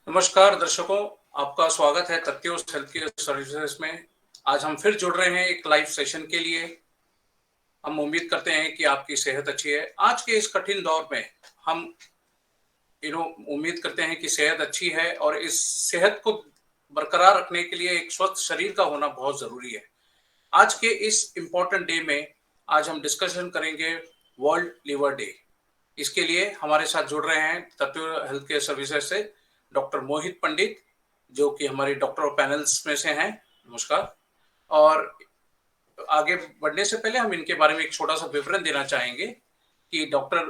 नमस्कार दर्शकों, आपका स्वागत है तथ्यों हेल्थ केयर सर्विसेज में। आज हम फिर जुड़ रहे हैं एक लाइव सेशन के लिए। हम उम्मीद करते हैं कि आपकी सेहत अच्छी है। आज के इस कठिन दौर में हम उम्मीद करते हैं कि सेहत अच्छी है और इस सेहत को बरकरार रखने के लिए एक स्वस्थ शरीर का होना बहुत ज़रूरी है। आज के इस इम्पोर्टेंट डे में आज हम डिस्कशन करेंगे वर्ल्ड लिवर डे। इसके लिए हमारे साथ जुड़ रहे हैं तत्व हेल्थ केयर सर्विसेज से डॉक्टर मोहित पंडित, जो कि हमारे डॉक्टर पैनल्स में से हैं। नमस्कार। और आगे बढ़ने से पहले हम इनके बारे में एक छोटा सा विवरण देना चाहेंगे कि डॉक्टर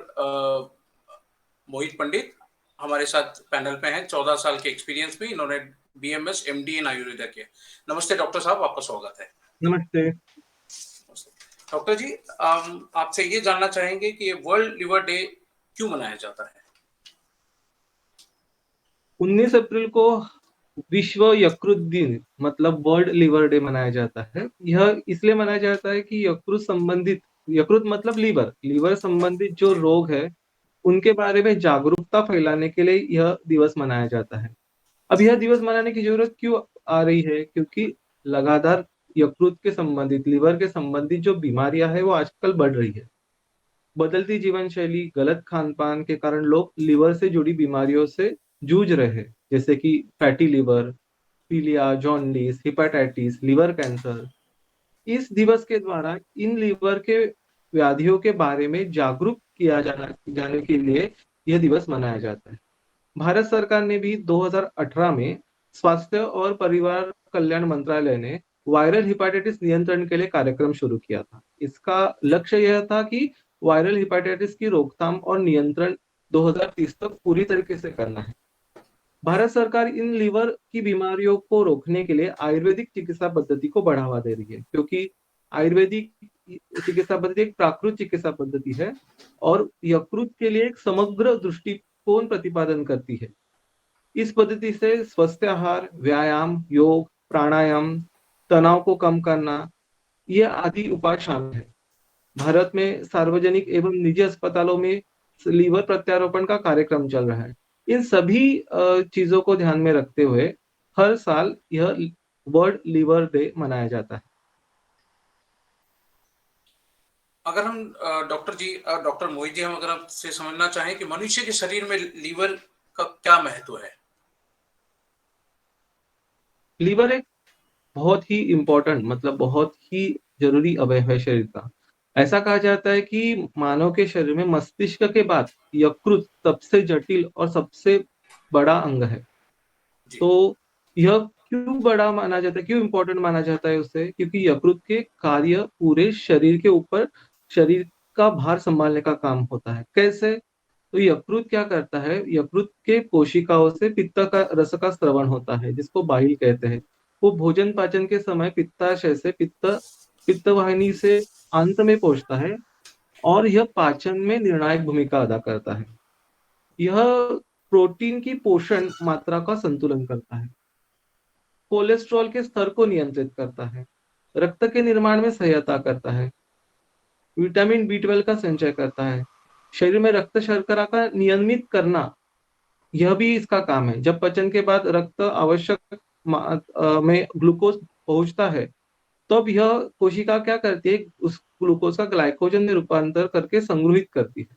मोहित पंडित हमारे साथ पैनल पे हैं। 14 साल के एक्सपीरियंस में इन्होंने बीएमएस एमडी इन आयुर्वेदा किया। नमस्ते डॉक्टर साहब, आपका स्वागत है। नमस्ते डॉक्टर जी, आपसे ये जानना चाहेंगे कि ये वर्ल्ड लिवर डे क्यों मनाया जाता है? 19 अप्रैल को विश्व यकृत दिन मतलब वर्ल्ड लिवर डे मनाया जाता है। यह इसलिए मनाया जाता है कि यकृत मतलब लीवर संबंधित जो रोग है उनके बारे में जागरूकता फैलाने के लिए यह दिवस मनाया जाता है। अब यह दिवस मनाने की जरूरत क्यों आ रही है? क्योंकि लगातार लीवर के संबंधित जो बीमारियां है वो आजकल बढ़ रही है। बदलती जीवन शैली, गलत खान-पान के कारण लोग लीवर से जुड़ी बीमारियों से जूझ रहे हैं, जैसे कि फैटी लिवर, पीलिया, जॉन्डिस, हेपेटाइटिस, लिवर कैंसर। इस दिवस के द्वारा इन लीवर के व्याधियों के बारे में जागरूक किया जाने के लिए यह दिवस मनाया जाता है। भारत सरकार ने भी 2018 में स्वास्थ्य और परिवार कल्याण मंत्रालय ने वायरल हेपेटाइटिस नियंत्रण के लिए कार्यक्रम शुरू किया था। इसका लक्ष्य यह था कि वायरल हेपेटाइटिस की रोकथाम और नियंत्रण 2030 तक पूरी तरीके से करना है। भारत सरकार इन लीवर की बीमारियों को रोकने के लिए आयुर्वेदिक चिकित्सा पद्धति को बढ़ावा दे रही है, क्योंकि आयुर्वेदिक चिकित्सा पद्धति एक प्राकृतिक चिकित्सा पद्धति है और यकृत के लिए एक समग्र दृष्टिकोण प्रतिपादन करती है। इस पद्धति से स्वस्थ आहार, व्यायाम, योग, प्राणायाम, तनाव को कम करना, ये आदि उपाय शामिल है। भारत में सार्वजनिक एवं निजी अस्पतालों में लीवर प्रत्यारोपण का कार्यक्रम चल रहा है। इन सभी चीजों को ध्यान में रखते हुए हर साल यह वर्ल्ड लिवर डे मनाया जाता है। अगर हम डॉक्टर मोहित जी, हम अगर आपसे समझना चाहें कि मनुष्य के शरीर में लीवर का क्या महत्व है? लीवर एक बहुत ही इम्पोर्टेंट मतलब बहुत ही जरूरी अवयव है शरीर का। ऐसा कहा जाता है कि मानव के शरीर में मस्तिष्क के बाद यकृत सबसे जटिल और सबसे बड़ा अंग है। जी। तो यह क्यों बड़ा माना जाता है, क्यों इम्पोर्टेंट माना जाता है उसे? क्योंकि यकृत के कार्य पूरे शरीर के ऊपर शरीर का भार संभालने का काम होता है। कैसे? तो यकृत क्या करता है, यकृत के कोशिकाओं से पित्त का रस का स्रवण होता है, जिसको बाइल कहते हैं। वो भोजन पाचन के समय पित्ताशय से पित्त वाहिनी से अंत में पहुंचता है और यह पाचन में निर्णायक भूमिका अदा करता है। यह प्रोटीन की पोषण मात्रा का संतुलन करता है, कोलेस्ट्रॉल के स्तर को नियंत्रित करता है, रक्त के निर्माण में सहायता करता है, विटामिन बी 12 का संचय करता है, शरीर में रक्त शर्करा का नियमित करना, यह भी इसका काम है। जब पचन के बाद रक्त आवश्यक में ग्लूकोज पहुंचता है, तब यह कोशिका क्या करती है, उस ग्लूकोज का ग्लाइकोजन में रूपांतर करके संग्रहित करती है।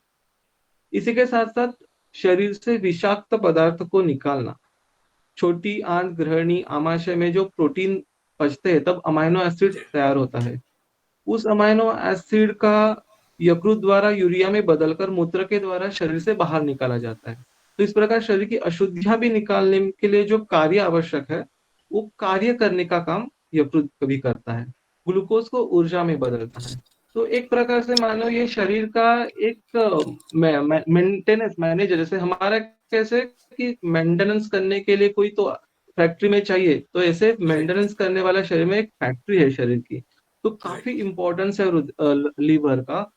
इसी के साथ साथ शरीर से विषाक्त पदार्थ को निकालना, छोटी आंत, ग्रहणी, आमाशय में जो प्रोटीन पचते हैं तब अमाइनो एसिड तैयार होता है। उस अमाइनो एसिड का यकृत द्वारा यूरिया में बदलकर मूत्र के द्वारा शरीर से बाहर निकाला जाता है। तो इस प्रकार शरीर की अशुद्धियां भी निकालने के लिए जो कार्य आवश्यक है, वो कार्य करने का काम यकृत भी करता है, ग्लूकोज को ऊर्जा में बदलता है। तो एक प्रकार से मानो ये शरीर का एक मेंटेनेंस मैनेजर, जैसे हमारा कैसे कि मेंटेनेंस करने के लिए कोई तो फैक्ट्री में चाहिए, तो ऐसे मेंटेनेंस करने वाला शरीर में एक फैक्ट्री है शरीर की। तो काफी इम्पोर्टेंस है लीवर का,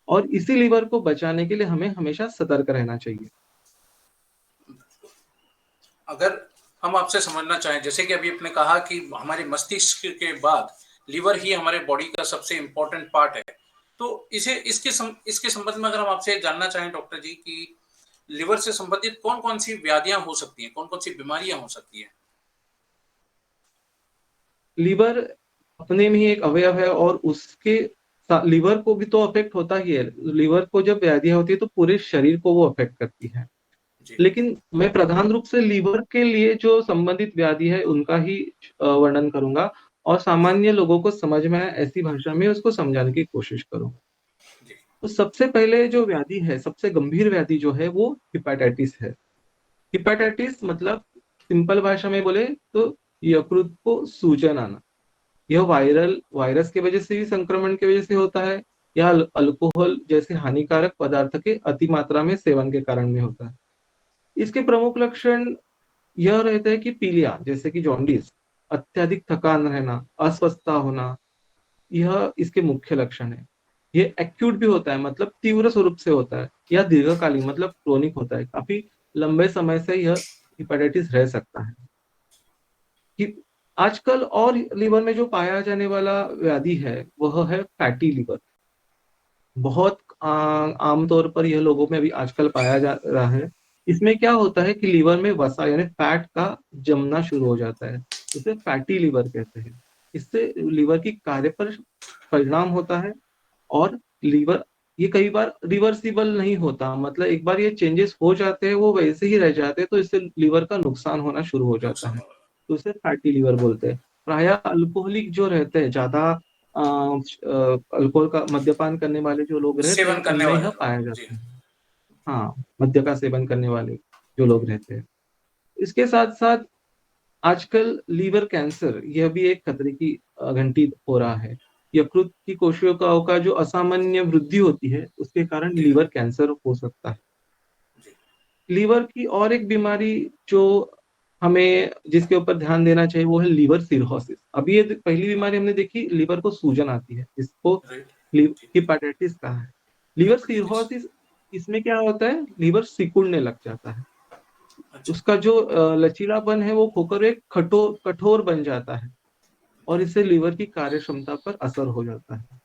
और इसी लीवर को बचाने के लिए हमें हमेशा सतर्क रहना चाहिए। अगर हम आपसे समझना चाहें, जैसे कि अभी आपने कहा कि हमारे मस्तिष्क के बाद लीवर ही हमारे बॉडी का सबसे इम्पोर्टेंट पार्ट है, तो इसके संबंध में अगर हम आपसे जानना चाहें डॉक्टर जी कि लिवर से संबंधित कौन कौन सी व्याधियां हो सकती हैं, कौन कौन सी बीमारियां हो सकती हैं? लीवर अपने में ही एक अवयव है और उसके लीवर को भी तो अफेक्ट होता ही है। लीवर को जब व्याधियां होती है तो पूरे शरीर को वो अफेक्ट करती है। जी। लेकिन मैं प्रधान रूप से लीवर के लिए जो संबंधित व्याधि है उनका ही वर्णन करूंगा और जी। सामान्य लोगों को समझ में आए ऐसी भाषा में उसको समझाने की कोशिश करूंगा। जी। तो सबसे पहले जो व्याधि है, सबसे गंभीर व्याधि जो है वो हिपेटाइटिस है। हिपेटाइटिस मतलब सिंपल भाषा में बोले तो यकृत को सूजन आना। यह वायरस की वजह से भी, संक्रमण की वजह से होता है, या अल्कोहल जैसे हानिकारक पदार्थ के अति मात्रा में सेवन के कारण में होता है। इसके प्रमुख लक्षण यह रहते हैं कि पीलिया जैसे कि जॉन्डिस, अत्यधिक थकान रहना, अस्वस्थता होना, यह इसके मुख्य लक्षण है। ये एक्यूट भी होता है, मतलब तीव्र स्वरूप से होता है, या दीर्घकालीन मतलब क्रोनिक होता है। काफी लंबे समय से यह हिपेटाइटिस रह सकता है। कि आजकल और लीवर में जो पाया जाने वाला व्याधि है वह है फैटी लीवर। बहुत आमतौर पर यह लोगों में अभी आजकल पाया जा रहा है। इसमें क्या होता है कि लीवर में वसा यानी फैट का जमना शुरू हो जाता है। इसे फैटी लीवर कहते हैं। इससे लीवर की कार्य पर परिणाम होता है और लीवर, ये कई बार रिवर्सिबल नहीं होता, मतलब एक बार ये चेंजेस हो जाते हैं वो वैसे ही रह जाते हैं, तो इससे लीवर का नुकसान होना शुरू हो जाता नुकसान है। हो रहा तो इसे फैटी लीवर बोलते हैं। प्रायः अल्कोहलिक जो रहते हैं, ज्यादा अल्कोहल का मद्यपान करने वाले जो लोग है, रहते हैं सेवन करने उनमें वाले यह लोग। पाया जी। जाता है। हाँ, मद्य का सेवन करने वाले जो लोग रहते हैं। इसके साथ साथ आजकल लीवर कैंसर यह भी एक खतरे की घंटी हो रहा है। यकृत की कोशिकाओं का जो असामान्य वृद्धि होती है उसके कारण जी। लीवर कैंसर हो सकता है। जी। लीवर की और एक बीमारी जो हमें जिसके ऊपर ध्यान देना चाहिए वो है लीवर सिरोसिस। अभी ये पहली बीमारी हमने देखी, लीवर को सूजन आती है, जिसको राइट। जी। हिपेटाइटिस कहा है। Liver hepatitis. सिरोसिस, इसमें क्या होता है, लीवर सिकुड़ने लग जाता है। अच्छा। उसका जो लचीलापन है वो खोकर एक कठोर कठोर बन जाता है और इससे लीवर की कार्य क्षमता पर असर हो जाता है।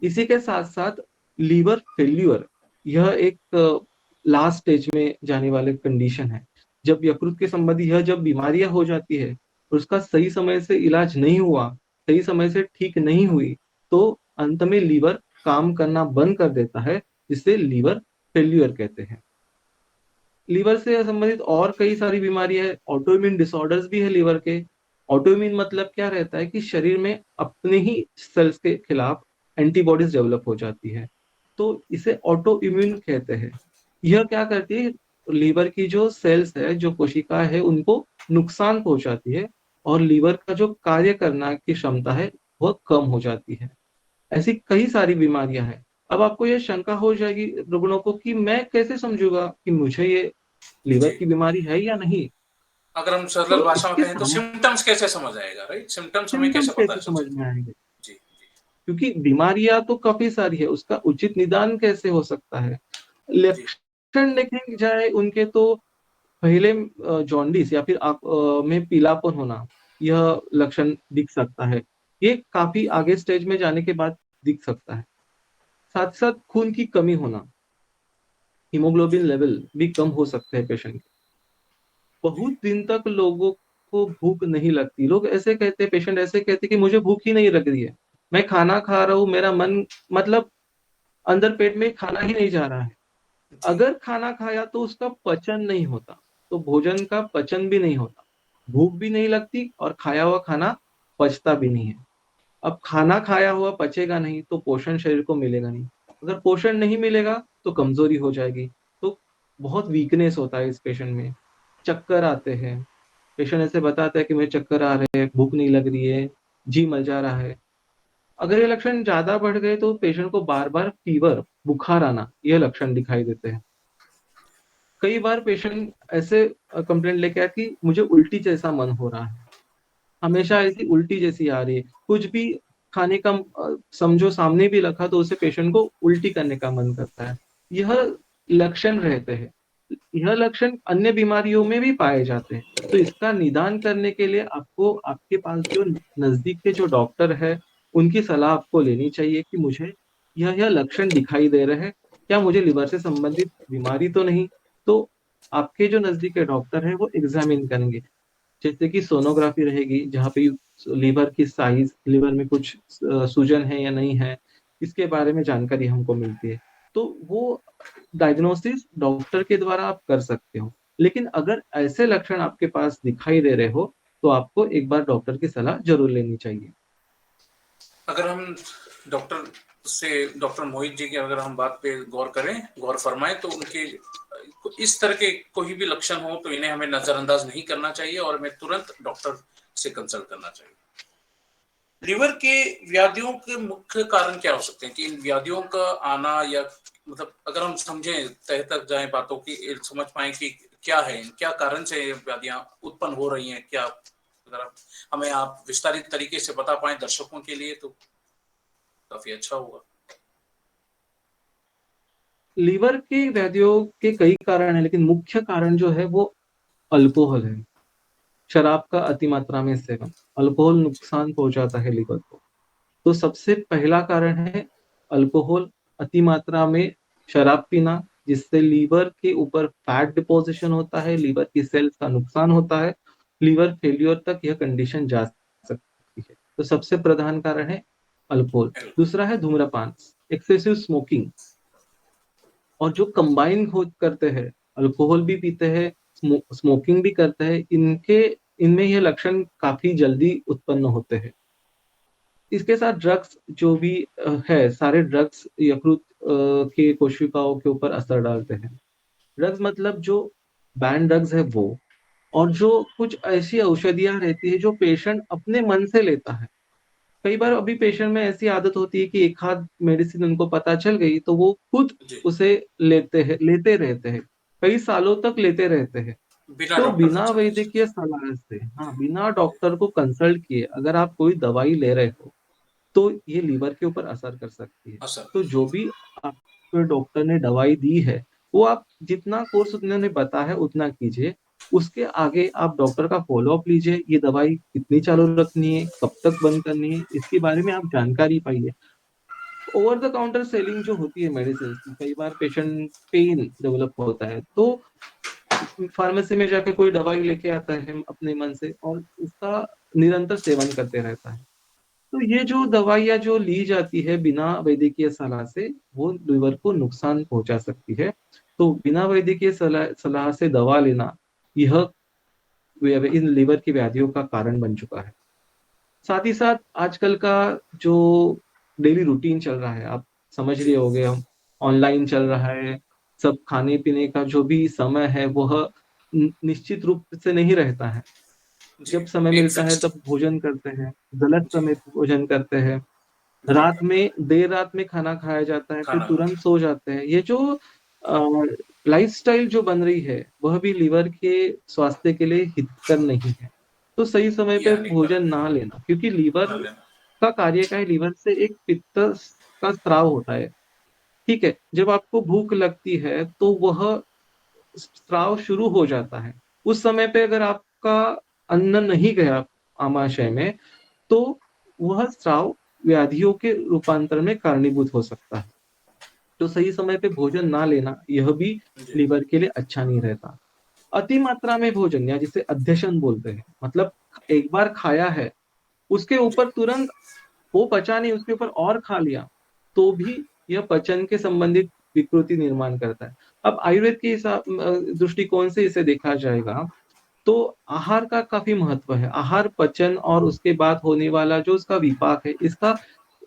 इसी के साथ साथ लीवर फेल्यूर, यह एक लास्ट स्टेज में जाने वाले कंडीशन है। जब यकृत के संबंधी यह जब बीमारियां हो जाती है और उसका सही समय से इलाज नहीं हुआ, सही समय से ठीक नहीं हुई, तो अंत में लीवर काम करना बंद कर देता है, जिसे लीवर फेल्यूर कहते हैं। लीवर से संबंधित और कई सारी बीमारियां हैं, ऑटोइम्यून डिसऑर्डर्स भी है लीवर के। ऑटोइम्यून मतलब क्या रहता है कि शरीर में अपने ही सेल्स के खिलाफ एंटीबॉडीज डेवलप हो जाती है, तो इसे ऑटो इम्यून कहते हैं। यह क्या करती है, लीवर की जो सेल्स है, जो कोशिका है, उनको नुकसान पहुंचाती है और लीवर का जो कार्य करना की क्षमता है वह कम हो जाती है। ऐसी कई सारी बीमारियां हैं। अब आपको यह शंका हो जाएगी रुग्णों को कि मैं कैसे समझूंगा कि मुझे ये लीवर जी। की बीमारी है या नहीं। अगर हम सरल तो भाषा में इसके कहें तो सिम्टम्स कैसे समझ आएगा, राइट? सिम्टम्स हमें सिम्टम्स कैसे पता कैसे चल समझ में सकते हैं? आएंगे, जी। जी। क्योंकि बीमारियां तो काफी सारी है, उसका उचित निदान कैसे हो सकता है। जी। लक्षण देखें जाए उनके तो पहले जॉन्डिस या फिर आंख में पीलापन होना, यह लक्षण दिख सकता है। ये काफी आगे स्टेज में जाने के बाद दिख सकता है। साथ साथ खून की कमी होना, हीमोग्लोबिन जी। लेवल भी कम हो सकते हैं पेशेंट के। जी। बहुत दिन तक लोगों को भूख नहीं लगती, लोग ऐसे कहते, पेशेंट ऐसे कहते कि मुझे भूख ही नहीं लग रही है, मैं खाना खा रहा हूँ, मेरा मन, मतलब अंदर पेट में खाना ही नहीं जा रहा है। जी। अगर खाना खाया तो उसका पचन नहीं होता, तो भोजन का पचन भी नहीं होता, भूख भी नहीं लगती और खाया हुआ खाना पचता भी नहीं है। अब खाना खाया हुआ पचेगा नहीं तो पोषण शरीर को मिलेगा नहीं। अगर पोषण नहीं मिलेगा तो कमजोरी हो जाएगी। तो बहुत वीकनेस होता है इस पेशेंट में। चक्कर आते हैं, पेशेंट ऐसे बताता है कि मुझे चक्कर आ रहे हैं, भूख नहीं लग रही है, जी मल जा रहा है। अगर ये लक्षण ज्यादा बढ़ गए तो पेशेंट को बार बार फीवर, बुखार आना, ये लक्षण दिखाई देते हैं। कई बार पेशेंट ऐसे कंप्लेंट लेके आए कि मुझे उल्टी जैसा मन हो रहा है, हमेशा ऐसी उल्टी जैसी आ रही है। कुछ भी खाने का समझो सामने भी रखा तो उसे पेशेंट को उल्टी करने का मन करता है। यह लक्षण रहते हैं। यह लक्षण अन्य बीमारियों में भी पाए जाते हैं। तो इसका निदान करने के लिए आपको आपके पास जो नजदीक के जो डॉक्टर है उनकी सलाह आपको लेनी चाहिए कि मुझे यह लक्षण दिखाई दे रहे हैं, क्या मुझे लिवर से संबंधित बीमारी तो नहीं। तो आपके जो नजदीक के डॉक्टर है वो एग्जामिन करेंगे, जैसे कि सोनोग्राफी रहेगी जहाँ पे लीवर की साइज, लीवर में कुछ सूजन है या नहीं है, इसके बारे में जानकारी हमको मिलती है। तो वो डायग्नोसिस डॉक्टर के द्वारा आप कर सकते हो। लेकिन अगर ऐसे लक्षण आपके पास दिखाई दे रहे हो तो आपको एक बार डॉक्टर की सलाह जरूर लेनी चाहिए। अगर हम डॉक्टर डॉक्टर मोहित जी की अगर हम बात पे गौर फरमाएं, तो उनके इस तरह के कोई भी लक्षण हो तो इन्हें हमें नजरअंदाज नहीं करना चाहिए और हमें तुरंत डॉक्टर से कंसल्ट करना चाहिए। लिवर के व्याधियों के मुख्य कारण क्या हो सकते हैं कि इन व्याधियों का आना, या मतलब अगर हम समझें, तह तक जाए बातों की, समझ पाए कि क्या है, क्या कारण से ये व्याधियां उत्पन्न हो रही हैं, क्या अगर हमें आप विस्तारित तरीके से बता पाए दर्शकों के लिए तो काफी अच्छा होगा। लीवर की व्याधियों के कई कारण है, लेकिन मुख्य कारण जो है वो अल्कोहल है। शराब का अति मात्रा में सेवन, अल्कोहल नुकसान पहुंचाता है लीवर को। तो सबसे पहला कारण है अल्कोहल, अति मात्रा में शराब पीना, जिससे लीवर के ऊपर फैट डिपोजिशन होता है, लीवर की सेल्स का नुकसान होता है, लीवर फेल्योर तक यह कंडीशन जा सकती है। तो सबसे प्रधान कारण है अल्कोहल। दूसरा है धूम्रपान, एक्सेसिव स्मोकिंग। और जो कंबाइन हो करते हैं, अल्कोहल भी पीते हैं, स्मोकिंग भी करते हैं, इनमें ये लक्षण काफी जल्दी उत्पन्न होते हैं। इसके साथ ड्रग्स जो भी है, सारे ड्रग्स यकृत के कोशिकाओं के ऊपर असर डालते हैं। ड्रग्स मतलब जो बैन ड्रग्स है वो, और जो कुछ ऐसी औषधियां रहती है जो पेशेंट अपने मन से लेता है। कई बार अभी पेशेंट में ऐसी आदत होती है कि एक आध मेडिसिन उनको पता चल गई तो वो खुद जी, उसे लेते रहते हैं, कई सालों तक लेते रहते हैं। बिना तो डॉक्टर बिना कंसल्ट किए। वैद्यकीय सलाह से, हाँ, बिना डॉक्टर को कंसल्ट किए अगर आप कोई दवाई ले रहे हो तो ये लीवर के ऊपर असर कर सकती है। असर। तो जो भी आपको डॉक्टर ने दवाई दी है, वो आप जितना कोर्स उन्होंने बताया है उतना कीजिए। उसके आगे आप डॉक्टर का फॉलो अप लीजिए, ये दवाई कितनी चालू रखनी है, कब तक बंद करनी है, इसके बारे में आप जानकारी पाइए। ओवर द काउंटर सेलिंग जो होती है मेडिसिन की, कई बार पेशेंट पेन डेवलप होता है तो फार्मेसी में जाके कोई दवाई लेके आता है अपने मन से और उसका निरंतर सेवन करते रहता है। तो ये जो दवाइयाँ जो ली जाती है बिना वैद्यकीय सलाह से, वो लिवर को नुकसान पहुंचा सकती है। तो बिना वैद्यकीय सलाह से दवा लेना, यह इन लिवर की व्याधियों का कारण बन चुका है। साथ ही साथ आजकल का जो डेली रूटीन चल रहा है, आप समझ लिए होंगे, हम ऑनलाइन चल रहा है, सब खाने पीने का जो भी समय है वह निश्चित रूप से नहीं रहता है। जी, जब समय एक मिलता है फिक्स्ड। तब भोजन करते हैं, गलत जी। समय पे भोजन करते हैं, जी। रात में देर रात में खाना खाया जाता है, फिर खाना। तुरंत सो जाते हैं। ये जो लाइफस्टाइल जो बन रही है वह भी लीवर के स्वास्थ्य के लिए हितकर नहीं है। तो सही समय ये पे भोजन हानिकारक ना लेना, क्योंकि लीवर न लेना। का कार्य क्या है, लीवर से एक पित्त का स्राव होता है। ठीक है, जब आपको भूख लगती है तो वह स्राव शुरू हो जाता है। उस समय पे अगर आपका अन्न नहीं गया आमाशय में तो वह स्राव व्याधियों के रूपांतर में कारणीभूत हो सकता है। तो सही समय पे भोजन ना लेना यह भी जी। लीवर के लिए अच्छा नहीं रहता। अति मात्रा में भोजन, या जिसे अध्यशन बोलते हैं, मतलब एक बार खाया है, उसके जी। ऊपर तुरंत वो पचा नहीं, उसके ऊपर और खा लिया, तो भी यह पचन के संबंधित विकृति निर्माण करता है। अब आयुर्वेद के दृष्टिकोण से इसे देखा जाएगा तो आहार का काफी महत्व है। आहार, पचन और उसके बाद होने वाला जो उसका विपाक है, इसका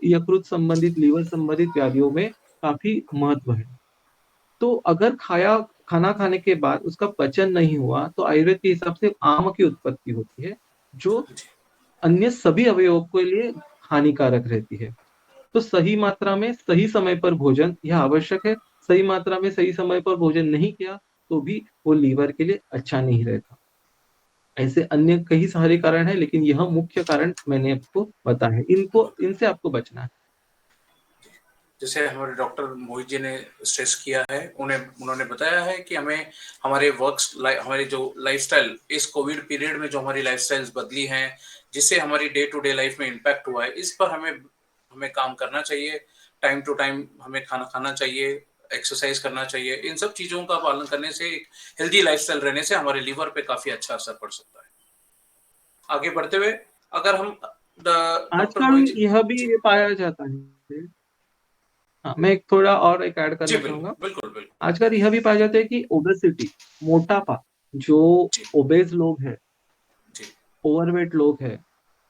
यकृत संबंधित, लीवर संबंधित व्याधियों में काफी महत्व है। तो अगर खाना खाने के बाद उसका पचन नहीं हुआ तो आयुर्वेद के हिसाब से आम की उत्पत्ति होती है, जो जी। अन्य सभी अवयवों के लिए हानिकारक रहती है। तो सही मात्रा में सही समय पर भोजन यह आवश्यक है। सही मात्रा में सही समय पर भोजन नहीं किया तो भी वो लीवर के लिए अच्छा नहीं रहता। ऐसे अन्य कई सारे कारण हैं, लेकिन यह मुख्य कारण मैंने आपको बताया है। इनसे आपको बचना है। जैसे हमारे डॉक्टर मोहित जी ने स्ट्रेस किया है, उन्होंने बताया है कि हमें हमारे जो लाइफस्टाइल, इस कोविड पीरियड में जो हमारी लाइफस्टाइल्स बदली हैं, जिससे हमारी डे टू डे लाइफ में इम्पैक्ट हुआ है, इस पर हमें हमें काम करना चाहिए। टाइम टू टाइम हमें खाना खाना चाहिए, एक्सरसाइज करना चाहिए। इन सब चीजों का पालन करने से, हेल्दी लाइफस्टाइल रहने से हमारे लीवर पे काफी अच्छा असर पड़ सकता है। आगे बढ़ते हुए, अगर हम डॉक्टर आजकल मोहित जी। यह भी जी। ये पाया जाता है। हाँ, मैं एक थोड़ा और एक ऐड जी करना बिल्कुल चाहूंगा। बिल्कुल बिल्कुल। आजकल यह भी पाया जाता है कि ओबेसिटी, मोटापा, जो जी ओबेज लोग हैं, जी ओवरवेट लोग हैं,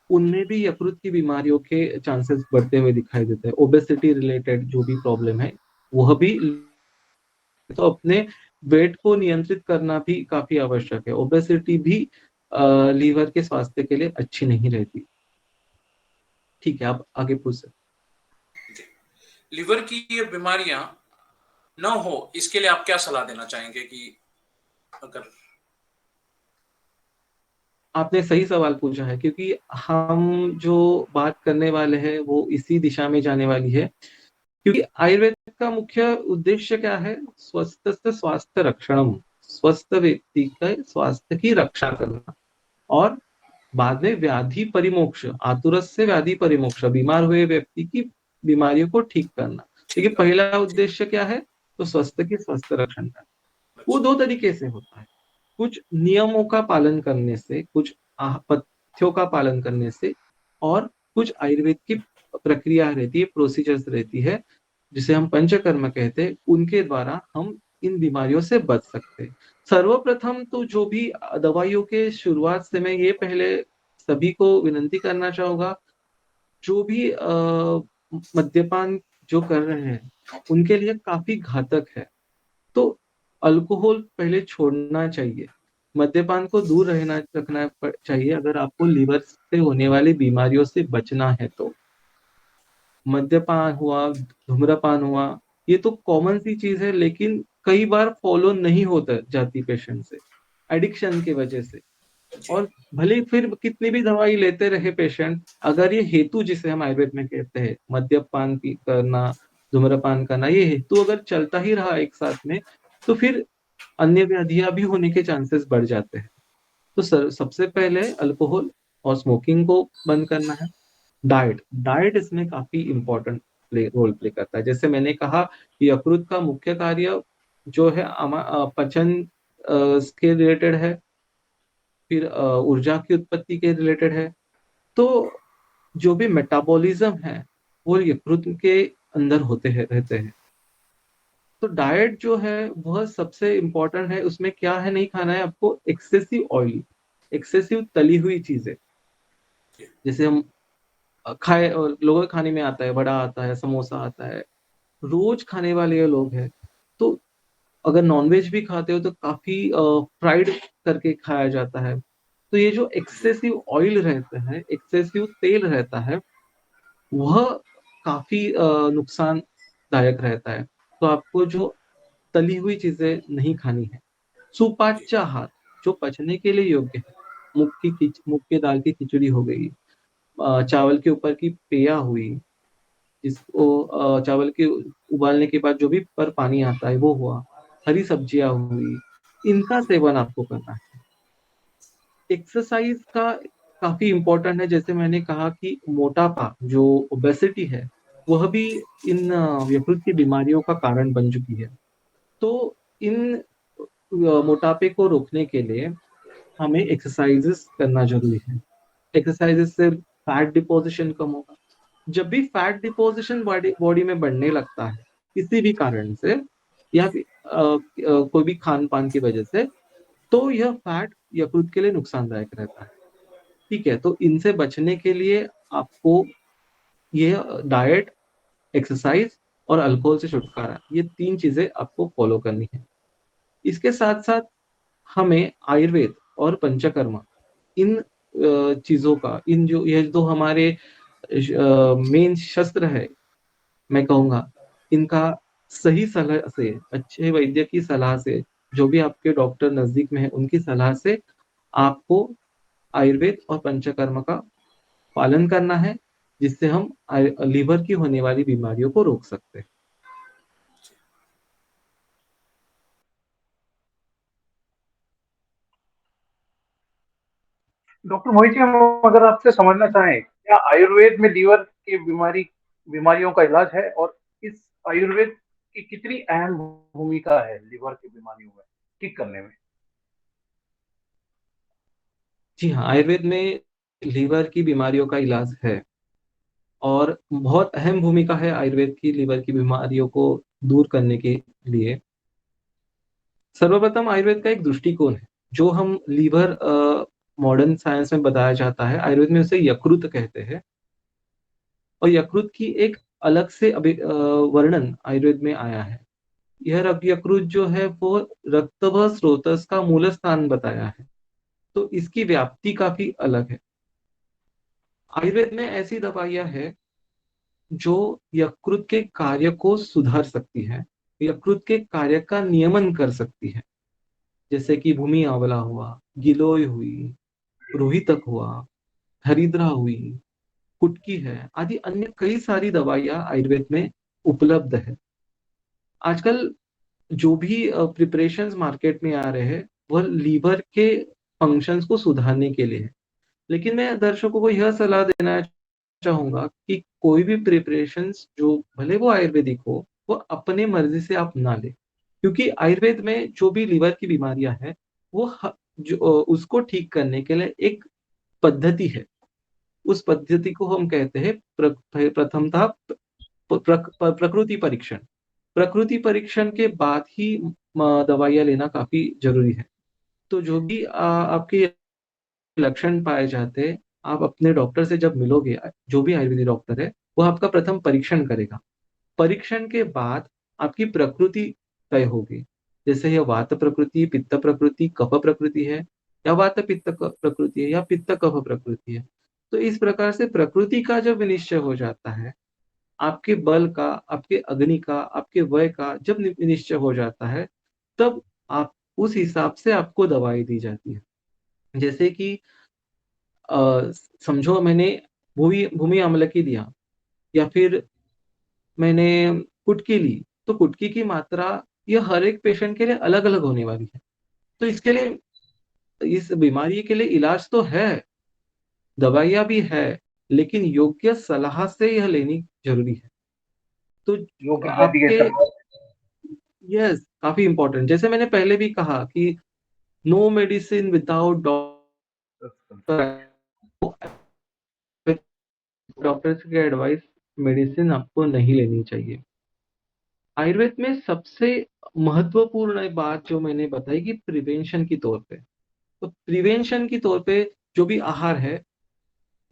उनमें भी यकृत की बीमारियों के चांसेस बढ़ते हुए दिखाई देते हैं। ओबेसिटी रिलेटेड जो भी प्रॉब्लम है, वह भी, तो अपने वेट को नियंत्रित करना भी काफी आवश्यक है। ओबेसिटी भी लीवर के स्वास्थ्य के लिए अच्छी नहीं रहती। ठीक है, आप आगे पूछ सकते जी। लिवर की ये बीमारियां न हो, इसके लिए आप क्या सलाह देना चाहेंगे कि अगर। हैं। आपने सही सवाल पूछा है, क्योंकि हम जो बात करने वाले हैं वो इसी दिशा में जाने वाली है। क्योंकि आयुर्वेद का मुख्य उद्देश्य क्या है? स्वस्थ स्वास्थ्य रक्षणम, स्वस्थ व्यक्ति के स्वास्थ्य की रक्षा करना, और बाद में व्याधि परिमोक्ष, आतुरस से व्याधि परिमोक्ष, बीमार हुए व्यक्ति की बीमारियों को ठीक करना। ठीक देखिए, है। पहला जी। उद्देश्य क्या है? तो स्वस्थ की स्वस्थ रक्षण करना। वो अच्छा। दो तरीके से होता है। कुछ नियमों का पालन करने से, कुछ पथ्यों का पालन करने से, और कुछ आयुर्वेद की प्रक्रिया रहती है, प्रोसीजर्स रहती है, जिसे हम पंचकर्म कहते हैं, उनके द्वारा हम इन बीमारियों से बच सकते हैं। सर्वप्रथम तो जो भी दवाइयों के शुरुआत से, मैं ये पहले सभी को विनती करना चाहूंगा, जो भी मद्यपान जो कर रहे हैं, उनके लिए काफी घातक है। तो अल्कोहल पहले छोड़ना चाहिए, मद्यपान को दूर रहना रखना चाहिए, अगर आपको लीवर से होने वाली बीमारियों से बचना है तो। मद्यपान हुआ, धूम्रपान हुआ, ये तो कॉमन सी चीज है, लेकिन कई बार फॉलो नहीं होता जाती पेशेंट से, एडिक्शन की वजह से। जी और भले फिर कितनी भी दवाई लेते रहे पेशेंट, अगर ये हेतु, जिसे हम आयुर्वेद में कहते हैं, मद्यपान की करना, धूम्रपान करना, ये हेतु अगर चलता ही रहा एक साथ में, तो फिर अन्य व्याधियां भी होने के चांसेस बढ़ जाते हैं। तो सबसे पहले अल्कोहल और स्मोकिंग को बंद करना है। डाइट, डाइट इसमें काफी इंपॉर्टेंट रोल प्ले करता है। जैसे मैंने कहा कि यकृत का मुख्य कार्य जो है पचन के रिलेटेड है, फिर ऊर्जा की उत्पत्ति के रिलेटेड है। तो जो भी मेटाबॉलिज्म है, वो यकृत के अंदर होते हैं, रहते हैं। तो डाइट जो है वह सबसे इम्पोर्टेंट है। उसमें क्या है, नहीं खाना है आपको एक्सेसिव ऑयली, एक्सेसिव तली हुई चीजें। जी जैसे हम खाए, और लोगों के खाने में आता है, वड़ा आता है, समोसा आता है, रोज खाने वाले ये लोग हैं। तो अगर नॉनवेज भी खाते हो तो काफी फ्राइड करके खाया जाता है। तो ये जो जी एक्सेसिव ऑयल रहता है, एक्सेसिव तेल रहता है, वह काफी नुकसानदायक रहता है। तो आपको जो तली हुई चीजें नहीं खानी है। जी सुपाच्य आहार, जो पचने के लिए योग्य है, मूंग की दाल की खिचड़ी हो गई, चावल के ऊपर की पेया हुई, जिसको चावल के उबालने के बाद जो भी पर पानी आता है वो हुआ, हरी सब्जियां हुई, इनका सेवन आपको करना है। एक्सरसाइज का काफी इंपॉर्टेंट है। जैसे मैंने कहा कि मोटापा, जो ओबेसिटी है, वह भी इन यकृत की बीमारियों का कारण बन चुकी है। तो इन मोटापे को रोकने के लिए हमें एक्सरसाइजेस करना जरूरी है। एक्सरसाइजेस से फैट डिपोजिशन कम होगा। जब भी फैट डिपोजिशन बॉडी बॉडी में बढ़ने लगता है किसी भी कारण से, या फिर कोई भी खान पान की वजह से, तो यह फैट यकृत के लिए नुकसानदायक रहता है। ठीक है, तो इनसे बचने के लिए आपको ये डाइट, एक्सरसाइज और अल्कोहल से छुटकारा, ये तीन चीजें आपको फॉलो करनी है। इसके साथ साथ हमें आयुर्वेद और पंचकर्म, इन चीजों का, इन जो ये जो हमारे मेन शस्त्र है, मैं कहूंगा, इनका सही सलाह से, अच्छे वैद्य की सलाह से, जो भी आपके डॉक्टर नजदीक में है उनकी सलाह से आपको आयुर्वेद और पंचकर्म का पालन करना है, जिससे हम लीवर की होने वाली बीमारियों को रोक सकते हैं। डॉक्टर मोहित जी, हम अगर आपसे समझना चाहें, क्या आयुर्वेद में लीवर की बीमारियों का इलाज है? और इस आयुर्वेद की कितनी अहम भूमिका है लीवर की बीमारियों में ठीक करने में? जी हाँ, आयुर्वेद में लीवर की बीमारियों का इलाज है और बहुत अहम भूमिका है आयुर्वेद की लीवर की बीमारियों को दूर करने के लिए। सर्वप्रथम आयुर्वेद का एक दृष्टिकोण है, जो हम लीवर मॉडर्न साइंस में बताया जाता है, आयुर्वेद में उसे यकृत कहते हैं और यकृत की एक अलग से वर्णन आयुर्वेद में आया है। यह यकृत जो है वो रक्तभ स्रोतस का मूल स्थान बताया है, तो इसकी व्याप्ति काफी अलग है। आयुर्वेद में ऐसी दवाइयां हैं जो यकृत के कार्य को सुधार सकती है, यकृत के कार्य का नियमन कर सकती है, जैसे कि भूमि आंवला हुआ, गिलोय हुई, रोहितक हुआ, हरिद्रा हुई, कुटकी है, आदि अन्य कई सारी दवाइयां आयुर्वेद में उपलब्ध है। आजकल जो भी प्रिपरेशंस मार्केट में आ रहे हैं वह लीवर के फंक्शंस को सुधारने के लिए है, लेकिन मैं दर्शकों को यह सलाह देना चाहूंगा कि कोई भी प्रिपरेशंस जो भले वो आयुर्वेदिक हो वो अपने मर्जी से आप ना ले, क्योंकि आयुर्वेद में जो भी लीवर की बीमारियां हैं वो उसको ठीक करने के लिए एक पद्धति है। उस पद्धति को हम कहते हैं प्रथमतः प्रकृति परीक्षण। प्रकृति परीक्षण के बाद ही दवाइयां लेना काफी जरूरी है। तो जो भी आपके लक्षण पाए जाते हैं, आप अपने डॉक्टर से जब मिलोगे, जो भी आयुर्वेदिक डॉक्टर है वो आपका प्रथम परीक्षण करेगा। परीक्षण के बाद आपकी प्रकृति तय होगी, जैसे यह वात प्रकृति, पित्त प्रकृति, कफ प्रकृति है, या वात पित्त प्रकृति है, या पित्त कफ प्रकृति है। तो इस प्रकार से प्रकृति का जब निश्चय हो जाता है, आपके बल का, आपके अग्नि का, आपके वय का जब निश्चय हो जाता है, तब आप उस हिसाब से आपको दवाई दी जाती है। जैसे कि समझो मैंने भूमि भूमि अम्लकी दिया, या फिर मैंने कुटकी ली, तो कुटकी की मात्रा यह हर एक पेशेंट के लिए अलग अलग होने वाली है। तो इसके लिए, इस बीमारी के लिए इलाज तो है, दवाइयां भी है, लेकिन योग्य सलाह से यह लेनी जरूरी है। तो योग्य आपके, मेडिकेशन। यस, काफी इंपॉर्टेंट, जैसे मैंने पहले भी कहा कि no medicine without doctor, doctors की एडवाइस मेडिसिन आपको नहीं लेनी चाहिए। आयुर्वेद में सबसे महत्वपूर्ण बात जो मैंने बताई कि प्रिवेंशन की तौर पे, तो प्रिवेंशन की तौर पे जो भी आहार है,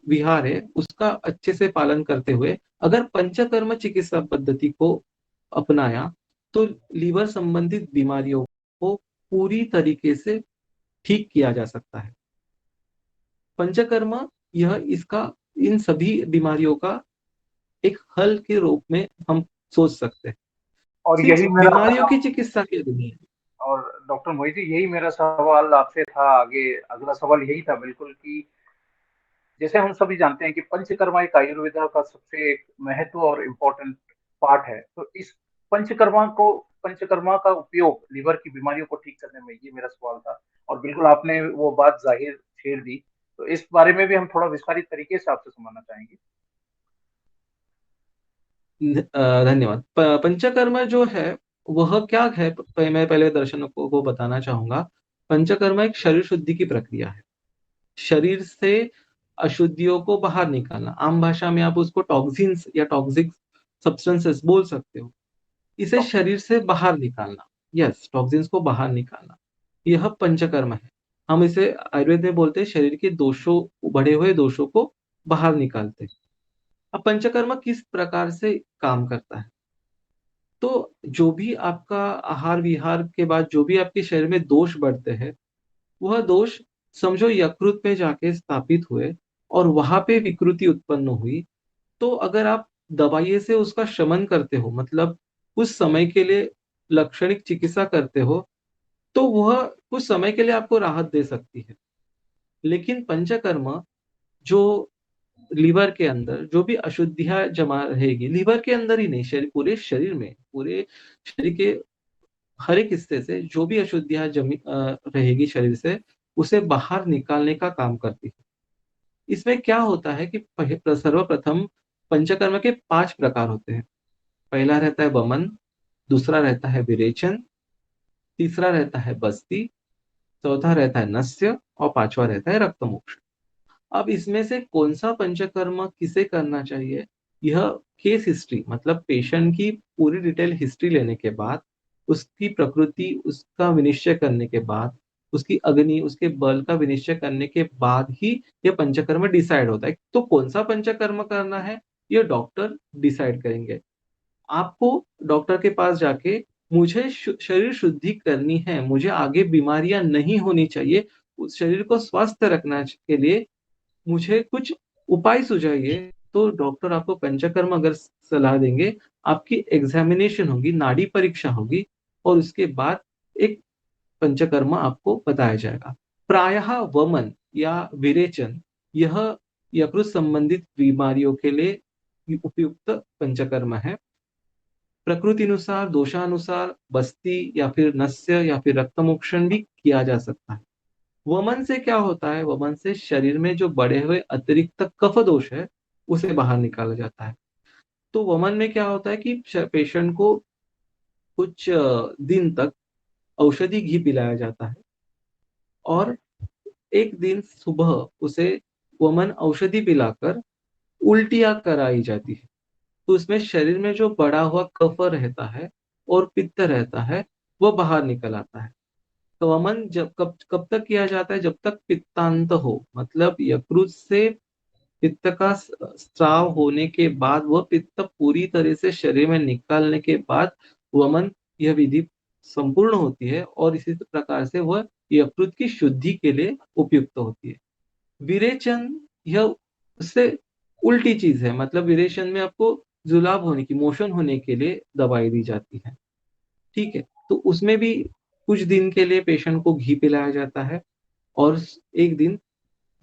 विहार है, उसका अच्छे से पालन करते हुए अगर पंचकर्म चिकित्सा पद्धति को अपनाया, तो लीवर संबंधित बीमारियों को पूरी तरीके से ठीक किया जा सकता है। पंचकर्म, यह इसका, इन सभी बीमारियों का एक हल के रूप में हम सोच सकते हैं। और सिर्फ यही मेरा बीमारियों की चिकित्सा के लिए नहीं। और डॉक्टर मोहित जी, यही मेरा सवाल आपसे था। आगे अगला सवाल यही था बिल्कुल कि जैसे हम सभी जानते हैं कि पंचकर्मा एक आयुर्वेदा का सबसे एक महत्व और इम्पोर्टेंट पार्ट है। तो इस पंचकर्मा का उपयोग लीवर की बीमारियों को ठीक करने में, ये मेरा सवाल था। और बिल्कुल आपने वो बात जाहिर छेड़ दी। तो इस बारे में भी हम थोड़ा विस्तारित तरीके से आपसे समझना चाहेंगे। धन्यवाद। पंचकर्म जो है वह क्या है, मैं पहले दर्शकों को बताना चाहूंगा। पंचकर्म एक शरीर शुद्धि की प्रक्रिया है। शरीर से अशुद्धियों को बाहर निकालना, आम भाषा में आप उसको टॉक्सिन्स या टॉक्सिक सब्सटेंसेस बोल सकते हो। इसे शरीर से बाहर निकालना, यस, टॉक्सिन्स को बाहर निकालना, यह पंचकर्म है। हम इसे आयुर्वेद में बोलते हैं शरीर के दोषों, बढ़े हुए दोषों को बाहर निकालते हैं। अब पंचकर्म किस प्रकार से काम करता है, तो जो भी आपका आहार विहार के बाद जो भी आपके शरीर में दोष बढ़ते हैं, वह दोष समझो यकृत में जाके स्थापित हुए और वहां पे विकृति उत्पन्न हुई। तो अगर आप दवाई से उसका शमन करते हो, मतलब कुछ समय के लिए लक्षणिक चिकित्सा करते हो, तो वह कुछ समय के लिए आपको राहत दे सकती है। लेकिन पंचकर्म जो लीवर के अंदर जो भी अशुद्धियां जमा रहेगी, लीवर के अंदर ही नहीं, शरीर, पूरे शरीर में, पूरे शरीर के हर एक हिस्से से जो भी अशुद्धियां जमी रहेगी शरीर से, उसे बाहर निकालने का काम करती है। इसमें क्या होता है कि सर्वप्रथम पंचकर्म के 5 प्रकार होते हैं। पहला रहता है वमन, दूसरा रहता है विरेचन, तीसरा रहता है बस्ती, चौथा रहता है नस्य और पांचवा रहता है रक्तमोक्षण। अब इसमें से कौन सा पंचकर्म किसे करना चाहिए, यह केस हिस्ट्री मतलब पेशेंट की पूरी डिटेल हिस्ट्री लेने के बाद, उसकी प्रकृति उसका विनिश्चय करने के बाद, उसकी अग्नि उसके बल का विनिश्चय करने के बाद ही यह पंचकर्म डिसाइड होता है। तो कौन सा पंचकर्म करना है यह डॉक्टर डिसाइड करेंगे। आपको डॉक्टर के पास जाके मुझे शरीर शुद्धि करनी है, मुझे आगे बीमारियां नहीं होनी चाहिए, उस शरीर को स्वस्थ रखना के लिए मुझे कुछ उपाय सुझाइए, तो डॉक्टर आपको पंचकर्म अगर सलाह देंगे, आपकी एग्जामिनेशन होगी, नाड़ी परीक्षा होगी और उसके बाद एक पंचकर्म आपको बताया जाएगा। प्रायः वमन या विरेचन यह यकृत संबंधित बीमारियों के लिए उपयुक्त पंचकर्म है। प्रकृति अनुसार दोषानुसार बस्ती या फिर नस्य या फिर रक्तमोक्षण भी किया जा सकता है। वमन से क्या होता है, वमन से शरीर में जो बढ़े हुए अतिरिक्त कफ दोष है उसे बाहर निकाला जाता है। तो वमन में क्या होता है कि पेशेंट को कुछ दिन तक औषधि घी पिलाया जाता है और एक दिन सुबह उसे वमन औषधि पिलाकर उल्टियां कराई जाती है। तो उसमें शरीर में जो बढ़ा हुआ कफ रहता है और पित्त रहता है वो बाहर निकल आता है। तो वमन जब कब कब तक किया जाता है, जब तक पित्तांत हो, मतलब यकृत से पित्त का स्राव होने के बाद वह पित्त पूरी तरह से शरीर में निकालने के बाद वमन यह विधि संपूर्ण होती है और इसी प्रकार से वह यकृत की शुद्धि के लिए उपयुक्त होती है। विरेचन यह उससे उल्टी चीज है, मतलब विरेचन में आपको जुलाब होने की, मोशन होने के लिए दवाई दी जाती है। ठीक है, तो उसमें भी कुछ दिन के लिए पेशेंट को घी पिलाया जाता है और एक दिन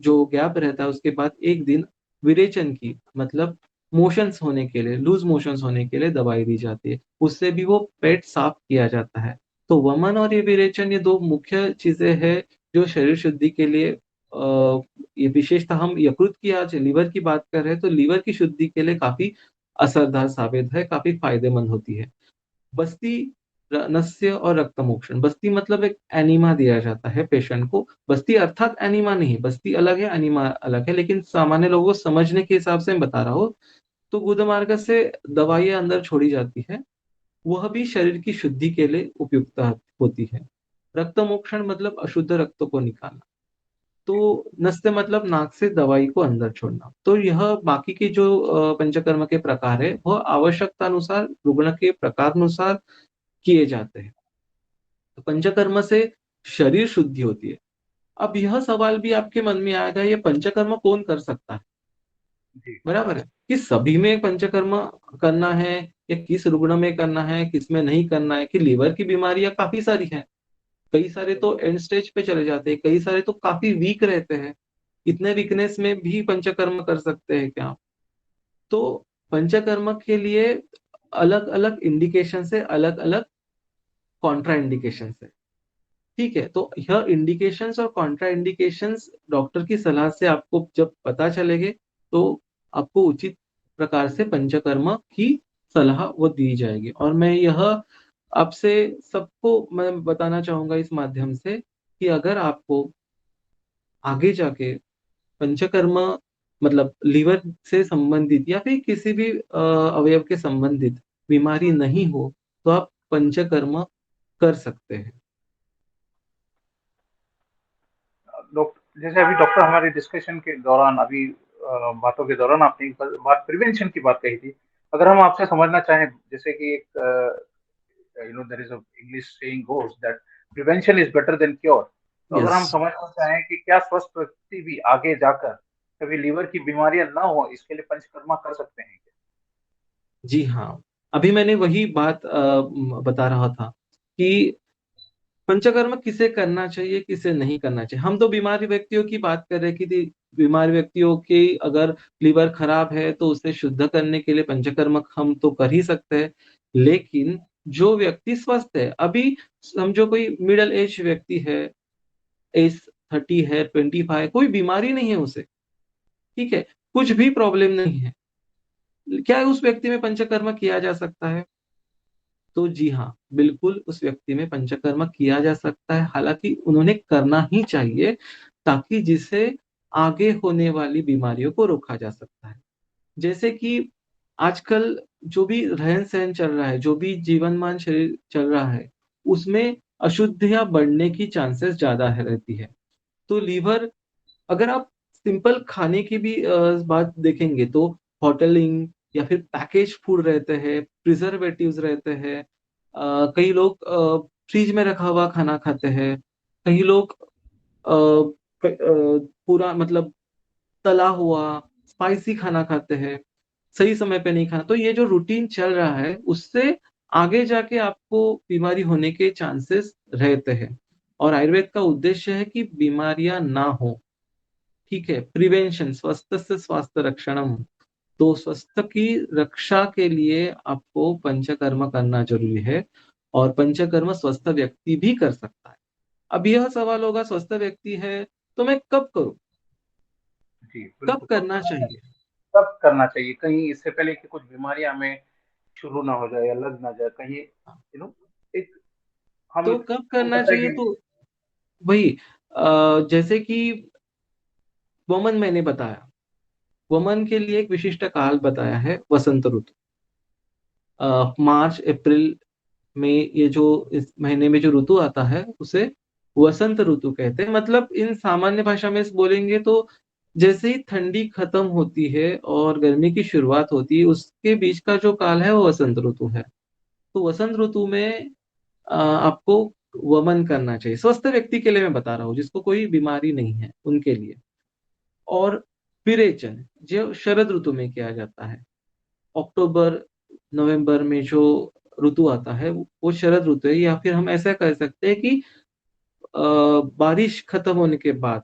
जो गैप रहता है उसके बाद एक दिन विरेचन की मतलब मोशंस होने के लिए, लूज मोशंस होने के लिए दवाई दी जाती है, उससे भी वो पेट साफ किया जाता है। तो वमन और ये विरेचन ये दो मुख्य चीजें हैं जो शरीर शुद्धि के लिए ये विशेषतः हम यकृत की आज लीवर की बात कर रहे हैं तो लीवर की शुद्धि के लिए काफी असरदार साबित है, काफी फायदेमंद होती है। बस्ती नस्य और रक्तमोक्षण, बस्ती मतलब एक एनीमा दिया जाता है पेशेंट को। बस्ती अर्थात एनीमा नहीं, बस्ती अलग है एनीमा अलग है, लेकिन सामान्य लोगों को समझने के हिसाब से मैं बता रहा हूँ। तो गुदमार्ग से दवाइयां अंदर छोड़ी जाती है, वह भी शरीर की शुद्धि के लिए उपयुक्त होती है। रक्तमोक्षण मतलब अशुद्ध रक्त को निकालना। तो नस्य मतलब नाक से दवाई को अंदर छोड़ना। तो यह बाकी के जो पंचकर्म के प्रकार है वह आवश्यकता अनुसार रुग्ण के प्रकार अनुसार किए जाते हैं। तो पंचकर्म से शरीर शुद्धि होती है। अब यह सवाल भी आपके मन में आएगा, ये पंचकर्म कौन कर सकता है, जी बराबर है कि सभी में पंचकर्म करना है या किस रुग्ण में करना है किस में नहीं करना है, कि लीवर की बीमारियां काफी सारी हैं, कई सारे तो एंड स्टेज पे चले जाते हैं, कई सारे तो काफी वीक रहते हैं, इतने वीकनेस में भी पंचकर्म कर सकते हैं क्या। तो पंचकर्म के लिए अलग अलग इंडिकेशन से अलग अलग कॉन्ट्रा इंडिकेशन है। ठीक है, तो यह इंडिकेशंस और कॉन्ट्रा इंडिकेशंस डॉक्टर की सलाह से आपको जब पता चलेंगे तो आपको उचित प्रकार से पंचकर्म की सलाह वो दी जाएगी। और मैं यह आपसे सबको मैं बताना चाहूंगा इस माध्यम से कि अगर आपको आगे जाके पंचकर्म मतलब लीवर से संबंधित या फिर किसी भी अवयव के संबंधित बीमारी नहीं हो तो आप पंचकर्म कर सकते हैं। डॉक्टर, जैसे अभी डॉक्टर हमारे डिस्कशन के दौरान अभी बातों के दौरान आपने एक बात प्रिवेंशन की बात कही थी। अगर हम आपसे समझना चाहें, जैसे कि एक there is a English saying goes that prevention is better than cure. तो अगर यस। हम समझना चाहें कि क्या स्वस्थ व्यक्ति भी आगे जाकर कभी लीवर की बीमारियां ना हो, इसके लिए पंचकर्मा कर सकते हैं क्या? जी हाँ, अभी मैंने वही बात बता रहा था कि पंचकर्म किसे करना चाहिए किसे नहीं करना चाहिए। हम तो बीमार व्यक्तियों की बात कर रहे कि बीमार व्यक्तियों की अगर लीवर खराब है तो उसे शुद्ध करने के लिए पंचकर्म हम तो कर ही सकते हैं। लेकिन जो व्यक्ति स्वस्थ है, अभी समझो कोई मिडिल एज व्यक्ति है, एज 30 है, 25, कोई बीमारी नहीं है उसे, ठीक है, कुछ भी प्रॉब्लम नहीं है, क्या उस व्यक्ति में पंचकर्म किया जा सकता है? तो जी हाँ, बिल्कुल उस व्यक्ति में पंचकर्म किया जा सकता है, हालाँकि उन्होंने करना ही चाहिए, ताकि जिससे आगे होने वाली बीमारियों को रोका जा सकता है। जैसे कि आजकल जो भी रहन-सहन चल रहा है, जो भी जीवनमान शरीर चल रहा है, उसमें अशुद्धियाँ बढ़ने की चांसेस ज़्यादा है रहती है। तो लीवर, अगर आप सिंपल खाने की भी बात देखेंगे तो होटलिंग या फिर पैकेज फूड रहते हैं, प्रिजर्वेटिव्स रहते हैं। कई लोग फ्रिज में रखा हुआ खाना खाते हैं। कई लोग पूरा मतलब तला हुआ, स्पाइसी खाना खाते हैं, सही समय पे नहीं खाना। तो ये जो रूटीन चल रहा है, उससे आगे जाके आपको बीमारी होने के चांसेस रहते हैं। और आयुर्वेद का उद्देश्य है कि बीमारियाँ ना हो। ठीक है, प्रिवेंशन स्वस्थस्य स्वास्थ्य रक्षणम। तो स्वास्थ्य की रक्षा के लिए आपको पंचकर्म करना ज़रूरी है और पंचकर्म स्वस्थ व्यक्ति भी कर सकता है। अब यह सवाल होगा, स्वस्थ व्यक्ति है, तो मैं कब करूँ? जी, कब बिल्कुल। करना चाहिए? तब करना चाहिए, कहीं इससे पहले कि कुछ बीमारियां हमें शुरू ना हो जाए या लग ना जाए, कहीं एक हम तो कब हो करना सकता है चाहिए? कि तो वही जैसे कि वमन मैंने बताया, वमन के लिए एक विशिष्ट काल बताया है, वसंत ऋतु। मार्च, अप्रैल में ये जो इस महीने में जो ऋतु आता है, उसे वसंत ऋतु कहते हैं। मतलब इन सामान्य भाषा में इसको बोलेंगे तो जैसे ही ठंडी खत्म होती है और गर्मी की शुरुआत होती है, उसके बीच का जो काल है वो वसंत ऋतु है। तो वसंत ऋतु में आपको वमन करना चाहिए। स्वस्थ व्यक्ति के लिए मैं बता रहा हूँ, जिसको कोई बीमारी नहीं है, उनके लिए। और विरेचन जो शरद ऋतु में किया जाता है, अक्टूबर नवंबर में जो ऋतु आता है वो शरद ऋतु है। या फिर हम ऐसा कर सकते हैं कि अ, बारिश खत्म होने के बाद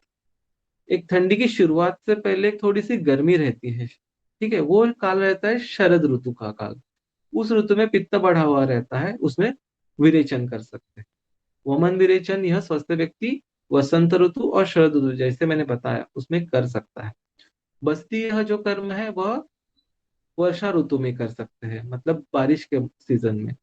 एक ठंडी की शुरुआत से पहले थोड़ी सी गर्मी रहती है, ठीक है, वो काल रहता है शरद ऋतु का काल। उस ऋतु में पित्त बढ़ा हुआ रहता है, उसमें विरेचन कर सकते हैं। वमन विरेचन यह स्वस्थ व्यक्ति वसंत ऋतु और शरद ऋतु जैसे मैंने बताया उसमें कर सकता है। बस्ती यह जो कर्म है वह वर्षा ऋतु में कर सकते हैं, मतलब बारिश के सीजन में।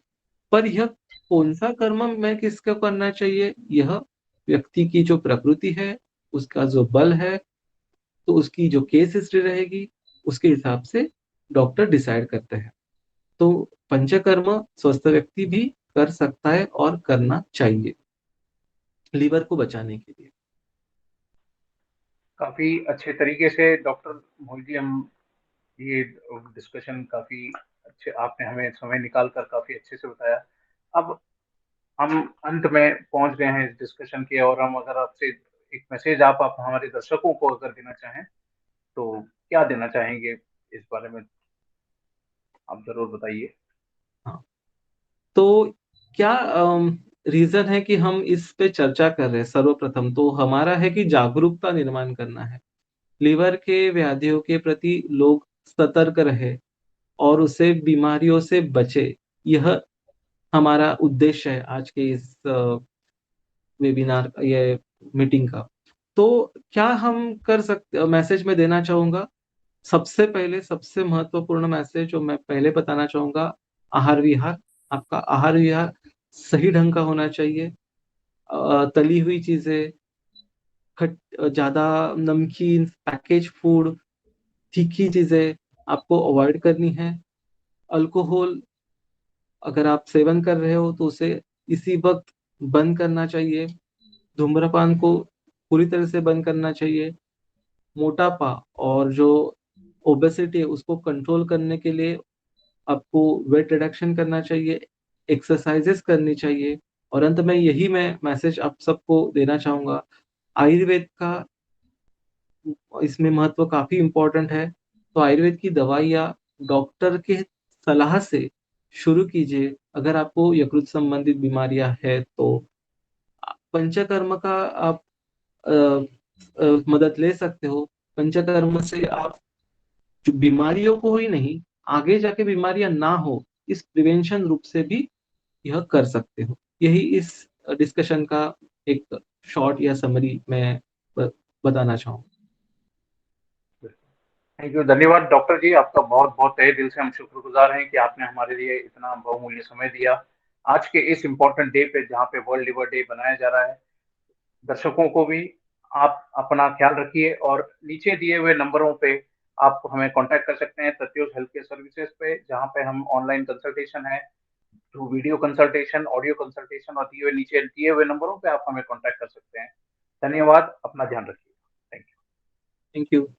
पर यह कौन सा कर्म में किसको करना चाहिए, यह व्यक्ति की जो प्रकृति है, उसका जो बल है, तो उसकी जो केस हिस्ट्री रहेगी, उसके हिसाब से डॉक्टर डिसाइड करते हैं। तो पंचकर्म स्वस्थ व्यक्ति भी कर सकता है और करना चाहिए, लीवर को बचाने के लिए। काफी अच्छे तरीके से डॉक्टर मोहित जी, हम ये डिस्कशन काफी अच्छे, आपने हमें समय निकाल कर काफी अच्छे से बताया। अब हम अंत में पहुंच गए हैं इस डिस्कशन के, और हम अगर आपसे एक मैसेज आप हमारे दर्शकों को अगर देना चाहें तो क्या देना चाहेंगे, इस बारे में आप जरूर बताइए। हाँ, तो क्या रीजन है कि हम इस पे चर्चा कर रहे हैं? सर्वप्रथम तो हमारा है कि जागरूकता निर्माण करना है। लीवर के व्याधियों के प्रति लोग सतर्क रहे और उसे बीमारियों से बचे। यह हमारा उद्देश्य है आज के इस वेबिनार, ये मीटिंग का। तो क्या हम कर सकते, मैसेज में देना चाहूंगा, सबसे पहले सबसे महत्वपूर्ण मैसेज जो मैं पहले बताना चाहूंगा, आहार विहार। आपका आहार विहार सही ढंग का होना चाहिए। तली हुई चीजें, खट ज्यादा नमकीन, पैकेज फूड, तीखी चीजें आपको अवॉइड करनी है। अल्कोहल अगर आप सेवन कर रहे हो तो उसे इसी वक्त बंद करना चाहिए। धूम्रपान को पूरी तरह से बंद करना चाहिए। मोटापा और जो ओबेसिटी है उसको कंट्रोल करने के लिए आपको वेट रिडक्शन करना चाहिए, एक्सरसाइजेस करनी चाहिए। और अंत में यही मैं मैसेज आप सबको देना चाहूंगा, आयुर्वेद का इसमें महत्व काफी इम्पोर्टेंट है। तो आयुर्वेद की दवाइयाँ डॉक्टर के सलाह से शुरू कीजिए। अगर आपको यकृत संबंधित बीमारियां है तो पंचकर्म का आप मदद ले सकते हो। पंचकर्म से आप जो बीमारियों को ही नहीं, आगे जाके बीमारियां ना हो, इस प्रिवेंशन रूप से भी यह कर सकते हो। यही इस डिस्कशन का एक शॉर्ट या समरी मैं बताना चाहूँ। थैंक यू, धन्यवाद डॉक्टर जी, आपका बहुत बहुत तहे दिल से हम शुक्रगुजार हैं कि आपने हमारे लिए इतना बहुमूल्य समय दिया। आज के इस इम्पोर्टेंट डे पे, जहाँ पे वर्ल्ड लिवर डे बनाया जा रहा है, दर्शकों को भी आप अपना ख्याल रखिए और नीचे दिए हुए नंबरों पे आप हमें कांटेक्ट कर सकते हैं, तथ्योस हेल्थ केयर सर्विसेज पे, जहाँ पे हम ऑनलाइन कंसल्टेशन है, through video consultation, audio consultation, और नीचे दिए हुए नंबरों पे आप हमें कांटेक्ट कर सकते हैं। धन्यवाद, अपना ध्यान रखिए। Thank you. Thank you.